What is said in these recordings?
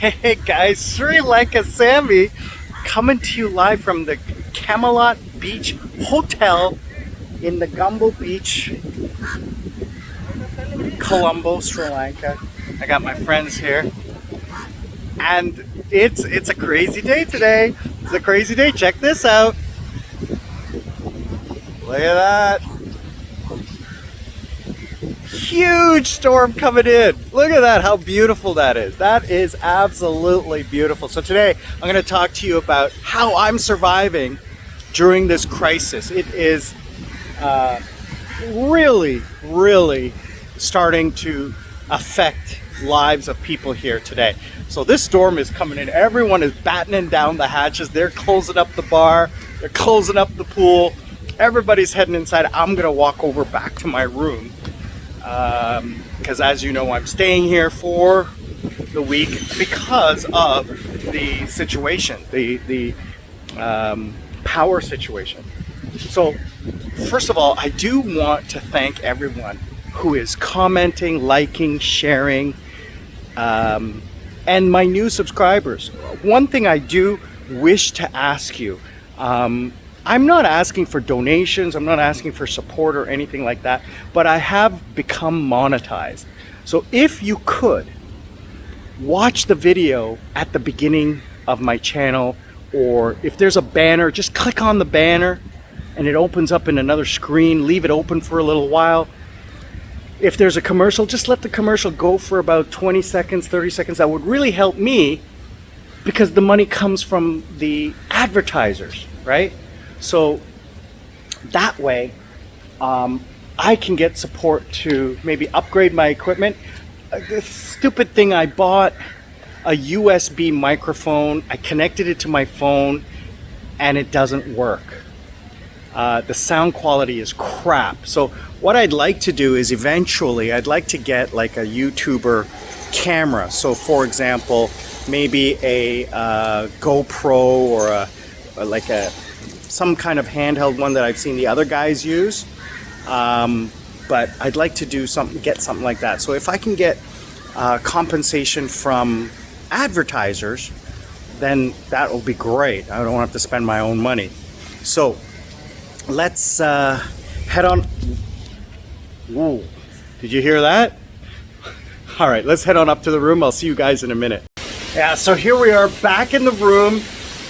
Hey guys, Sri Lanka Sammy coming to you live from the Camelot Beach Hotel in the Gumbo Beach, Colombo, Sri Lanka. I got my friends here, and it's a crazy day today. It's a crazy day. Check this out. Look at that. Huge storm coming in. Look at that, how beautiful that is. That is absolutely beautiful. So today I'm going to talk to you about how I'm surviving during this crisis. It is really starting to affect lives of people here today. So this storm is coming in. Everyone is battening down the hatches. They're closing up the bar. They're closing up the pool. Everybody's heading inside. I'm going to walk over back to my room. Because as you know, I'm staying here for the week because of the situation, the power situation. So first of all, I do want to thank everyone who is commenting, liking, sharing, and my new subscribers. One thing I do wish to ask you, I'm not asking for donations, I'm not asking for support or anything like that, but I have become monetized. So if you could watch the video at the beginning of my channel, or if there's a banner, just click on the banner and it opens up in another screen. Leave it open for a little while. If there's a commercial, just let the commercial go for about 20 seconds, 30 seconds. That would really help me because the money comes from the advertisers, right? So that way, I can get support to maybe upgrade my equipment. The stupid thing, I bought a USB microphone. I connected it to my phone and it doesn't work. The sound quality is crap. So what I'd like to do is eventually I'd like to get like a YouTuber camera. So for example, maybe a GoPro or some kind of handheld one that I've seen the other guys use, but I'd like to do something, get something like that. So if I can get compensation from advertisers, then that will be great. I don't have to spend my own money. So let's head on. Whoa, did you hear that? All right, let's head on up to the room. I'll see you guys in a minute. Yeah, so here we are back in the room.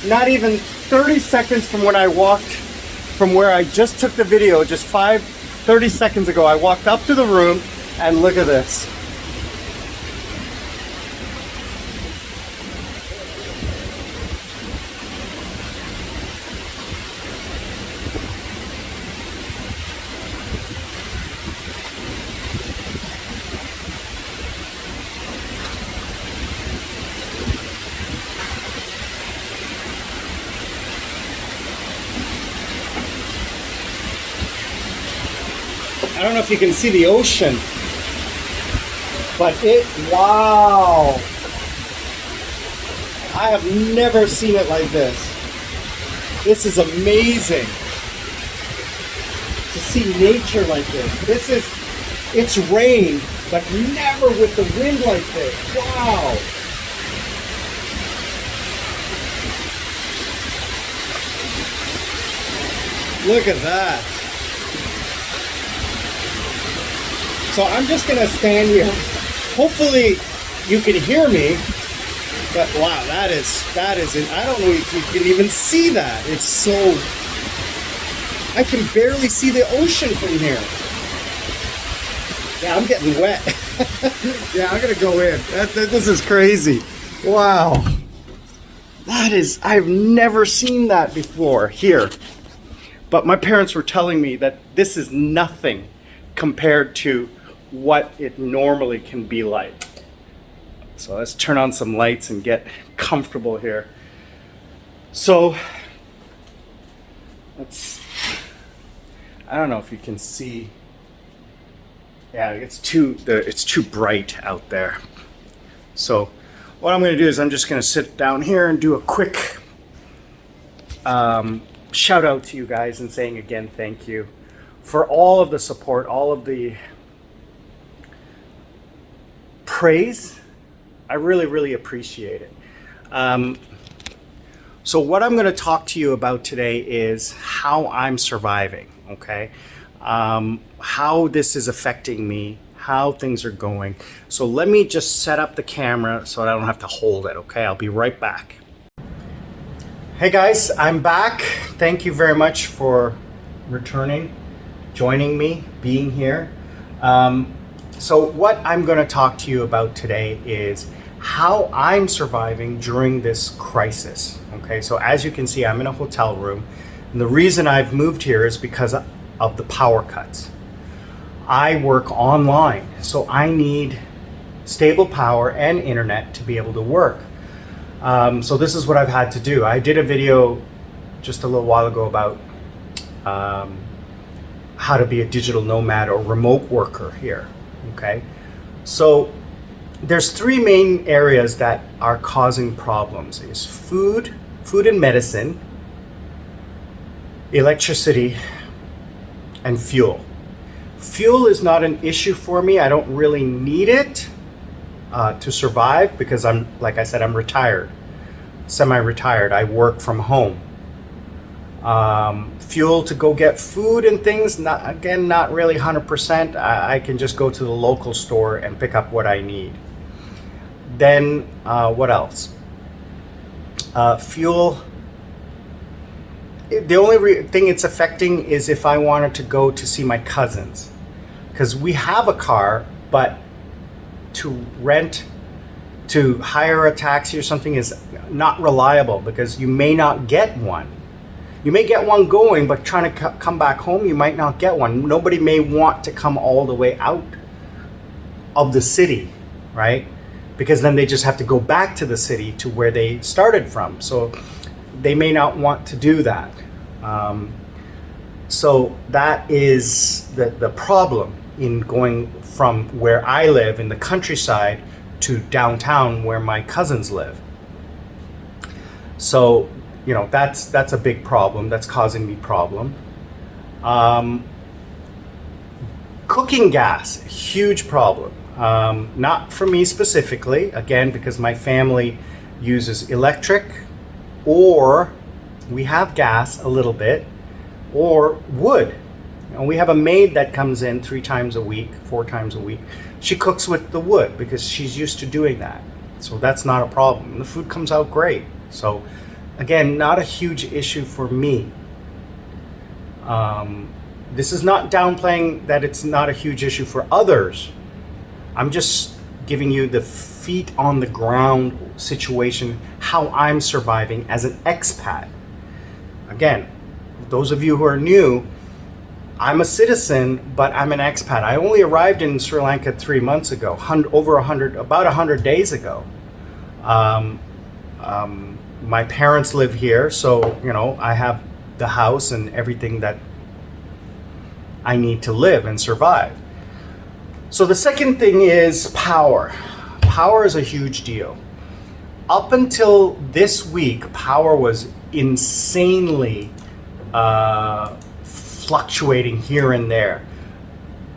Not even 30 seconds from when I walked from where I just took the video, just 30 seconds ago, I walked up to the room and look at this. I don't know if you can see the ocean, but wow. I have never seen it like this. This is amazing to see nature like this. It's rain, but never with the wind like this. Wow. Look at that. So I'm just gonna stand here. Hopefully you can hear me, but wow, that is, I don't know if you can even see that. It's so, I can barely see the ocean from here. Yeah, I'm getting wet. Yeah, I'm gonna go in. This is crazy. Wow. I've never seen that before here. But my parents were telling me that this is nothing compared to what it normally can be like. So let's turn on some lights and get comfortable here. So I don't know if you can see. Yeah, it's too bright out there. So what I'm going to do is I'm just going to sit down here and do a quick shout out to you guys and saying again thank you for all of the support, all of the praise, I really, really appreciate it. So what I'm going to talk to you about today is how I'm surviving, okay? How this is affecting me, how things are going. So let me just set up the camera so I don't have to hold it, okay? I'll be right back. Hey guys, I'm back. Thank you very much for returning, joining me, being here. So what I'm going to talk to you about today is how I'm surviving during this crisis. Okay, so as you can see, I'm in a hotel room, and the reason I've moved here is because of the power cuts. I work online, so I need stable power and internet to be able to work. So this is what I've had to do. I did a video just a little while ago about how to be a digital nomad or remote worker here. Okay, so there's three main areas that are causing problems: is food and medicine, electricity, and fuel. Fuel is not an issue for me. I don't really need it to survive because like I said, I'm retired, semi-retired. I work from home. Fuel to go get food and things, not really 100%. I can just go to the local store and pick up what I need. Then what else? Fuel. The only thing it's affecting is if I wanted to go to see my cousins, because we have a car, but to hire a taxi or something is not reliable because you may not get one. You may get one going, but trying to come back home, you might not get one. Nobody may want to come all the way out of the city, right? Because then they just have to go back to the city to where they started from. So they may not want to do that. So that is the problem in going from where I live in the countryside to downtown where my cousins live. So, you know, that's a big problem. That's causing me problem. Cooking gas, huge problem. Not for me specifically, again, because my family uses electric, or we have gas a little bit, or wood. And we have a maid that comes in 3 times a week, 4 times a week. She cooks with the wood because she's used to doing that. So that's not a problem. And the food comes out great. So again, not a huge issue for me. This is not downplaying that it's not a huge issue for others. I'm just giving you the feet on the ground situation, how I'm surviving as an expat. Again, those of you who are new, I'm a citizen, but I'm an expat. I only arrived in Sri Lanka 3 months ago, about 100 days ago. My parents live here, so, you know, I have the house and everything that I need to live and survive. So the second thing is power. Power is a huge deal. Up until this week, power was insanely fluctuating here and there.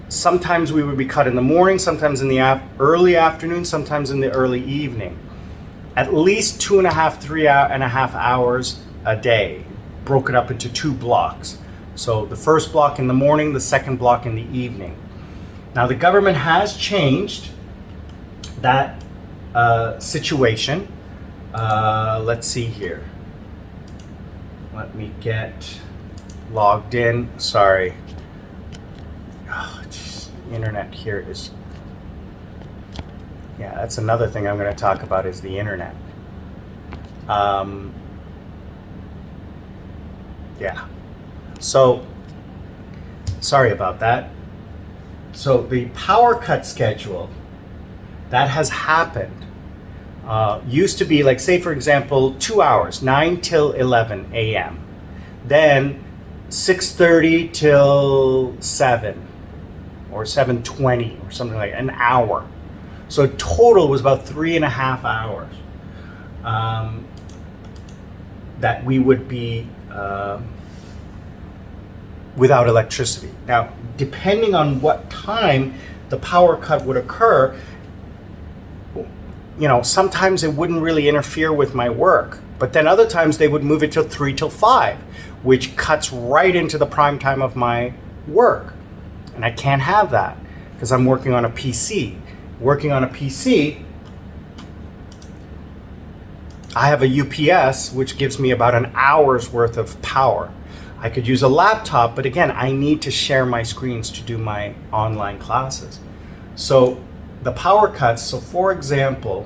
Sometimes we would be cut in the morning, sometimes in the early afternoon, sometimes in the early evening. At least 2.5, 3.5 hours a day, broken up into 2 blocks. So the first block in the morning, the second block in the evening. Now the government has changed that situation. Let's see here. Let me get logged in. Sorry. Oh, geez. Internet here is... Yeah, that's another thing I'm going to talk about is the internet. Yeah. So, sorry about that. So the power cut schedule that has happened used to be like, say for example, 2 hours, 9 till 11 a.m. Then 6:30 till 7 or 7:20 or something like an hour. So total was about 3.5 hours that we would be without electricity. Now, depending on what time the power cut would occur, sometimes it wouldn't really interfere with my work, but then other times they would move it till 3 till 5, which cuts right into the prime time of my work. And I can't have that because I'm working on a PC. Working on a PC, I have a UPS, which gives me about an hour's worth of power. I could use a laptop, but again, I need to share my screens to do my online classes. So the power cuts, so for example,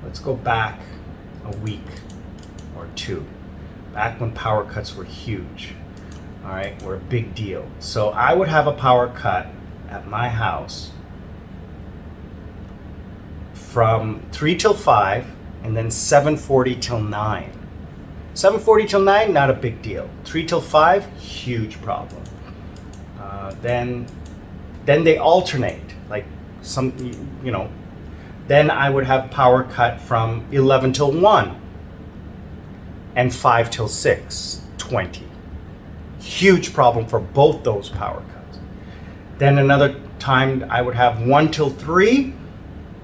let's go back a week or two, back when power cuts were huge, all right, were a big deal. So I would have a power cut at my house from 3 till 5 and then 7:40 till 9. 7:40 till 9, not a big deal. 3 till 5, huge problem. Then they alternate, like then I would have power cut from 11 till 1 and 5 till 6, 20. Huge problem for both those power cuts. Then another time I would have 1 till 3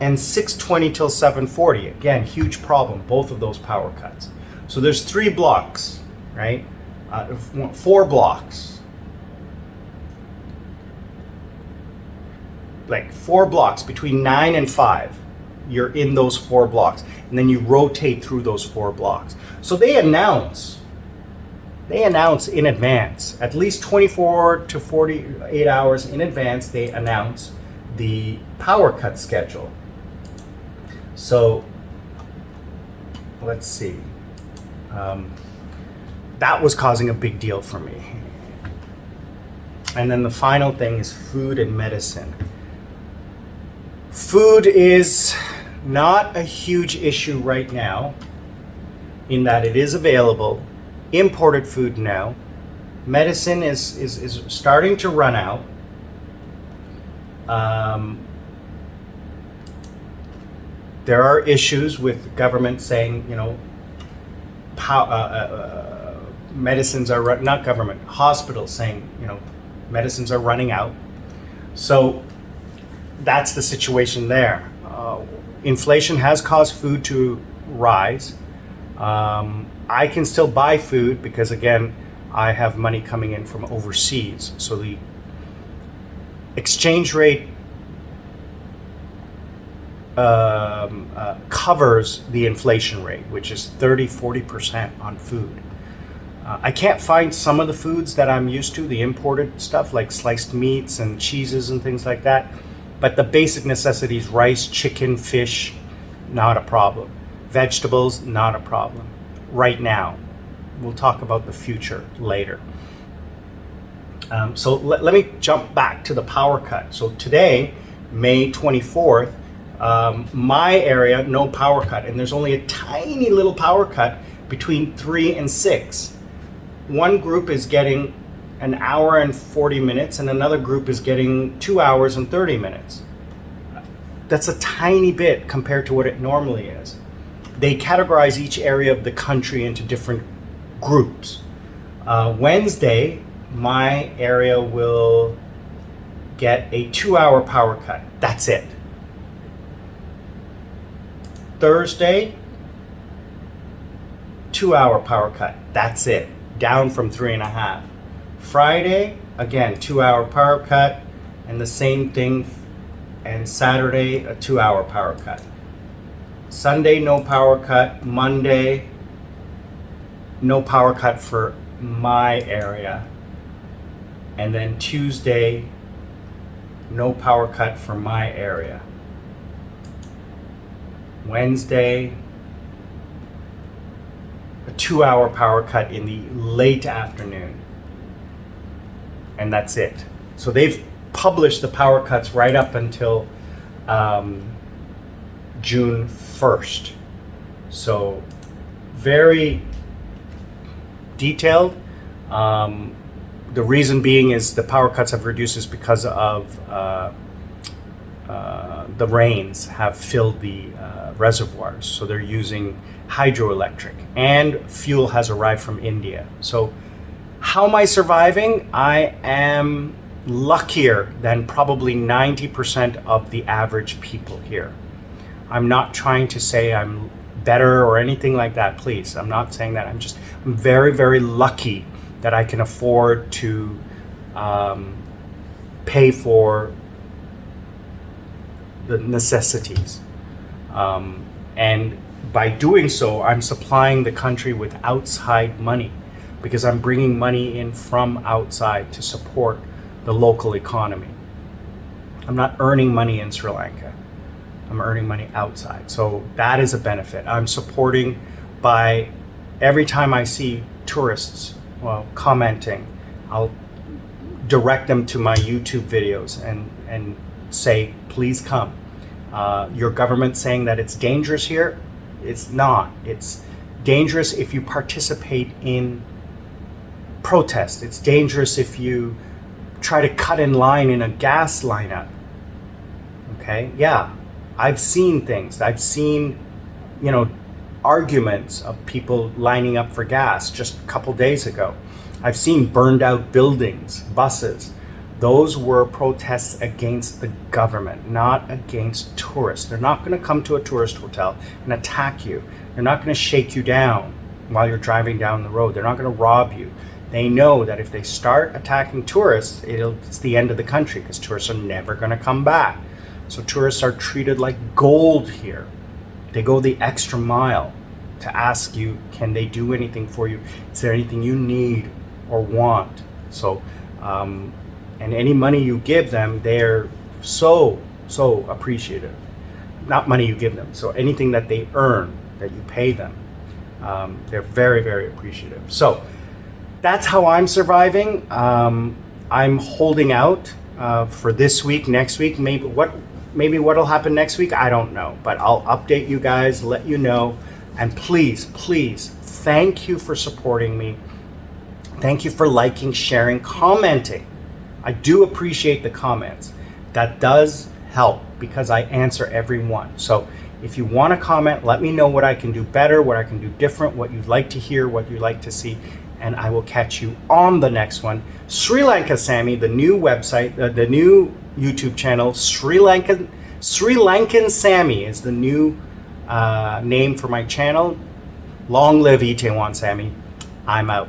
and 6:20 till 7:40. Again, huge problem, both of those power cuts. So there's 3 blocks, right? 4 blocks. Like 4 blocks between 9 and 5. You're in those 4 blocks. And then you rotate through those 4 blocks. So they announce in advance, at least 24 to 48 hours in advance, they announce the power cut schedule. So let's see. That was causing a big deal for me. And then the final thing is food and medicine. Food is not a huge issue right now in that it is available. Imported food now. Medicine is starting to run out. There are issues with government saying, medicines are not government, hospitals saying, medicines are running out. So that's the situation there. Inflation has caused food to rise. I can still buy food because, again, I have money coming in from overseas. So the exchange rate covers the inflation rate, which is 30-40% on food. I can't find some of the foods that I'm used to, the imported stuff like sliced meats and cheeses and things like that. But the basic necessities, rice, chicken, fish, not a problem. Vegetables, not a problem. Right now. We'll talk about the future later. So let me jump back to the power cut. So today, May 24th, my area, no power cut. And there's only a tiny little power cut between 3 and 6. One group is getting an hour and 40 minutes and another group is getting 2 hours and 30 minutes. That's a tiny bit compared to what it normally is. They categorize each area of the country into different groups. Wednesday, my area will get a 2-hour power cut. That's it. Thursday, 2-hour power cut. That's it. Down from 3.5. Friday, again, 2-hour power cut, and the same thing. And Saturday, a 2-hour power cut. Sunday, no power cut. Monday, no power cut for my area. And then Tuesday, no power cut for my area. Wednesday, a 2-hour power cut in the late afternoon. And that's it. So they've published the power cuts right up until June 1st. So very detailed. The reason being is the power cuts have reduced is because of the rains have filled the reservoirs. So they're using hydroelectric, and fuel has arrived from India. So how am I surviving? I am luckier than probably 90% of the average people here. I'm not trying to say I'm better or anything like that, please. I'm not saying that. I'm very, very lucky that I can afford to pay for the necessities. And by doing so, I'm supplying the country with outside money because I'm bringing money in from outside to support the local economy. I'm not earning money in Sri Lanka. I'm earning money outside. So that is a benefit. I'm supporting by every time I see tourists, commenting, I'll direct them to my YouTube videos and say, please come. Your government saying that it's dangerous here. It's not. It's dangerous if you participate in protest. It's dangerous if you try to cut in line in a gas lineup. Okay? Yeah. I've seen things. I've seen, arguments of people lining up for gas just a couple days ago. I've seen burned out buildings, buses. Those were protests against the government, not against tourists. They're not going to come to a tourist hotel and attack you. They're not going to shake you down while you're driving down the road. They're not going to rob you. They know that if they start attacking tourists, it's the end of the country because tourists are never going to come back. So tourists are treated like gold here. They go the extra mile to ask you, can they do anything for you? Is there anything you need or want? So, and any money you give them, they're so appreciative. Not money you give them, so anything that they earn, that you pay them, they're very, very appreciative. So that's how I'm surviving. I'm holding out for this week, next week, maybe what'll happen next week, I don't know, but I'll update you guys, let you know. And please, thank you for supporting me. Thank you for liking, sharing, commenting. I do appreciate the comments. That does help because I answer every one. So if you want to comment, let me know what I can do better, what I can do different, what you'd like to hear, what you'd like to see, and I will catch you on the next one. Sri Lanka Sammy, the new website, the new YouTube channel, Sri Lankan Sammy is the new name for my channel. Long live Itaewon Sammy. I'm out.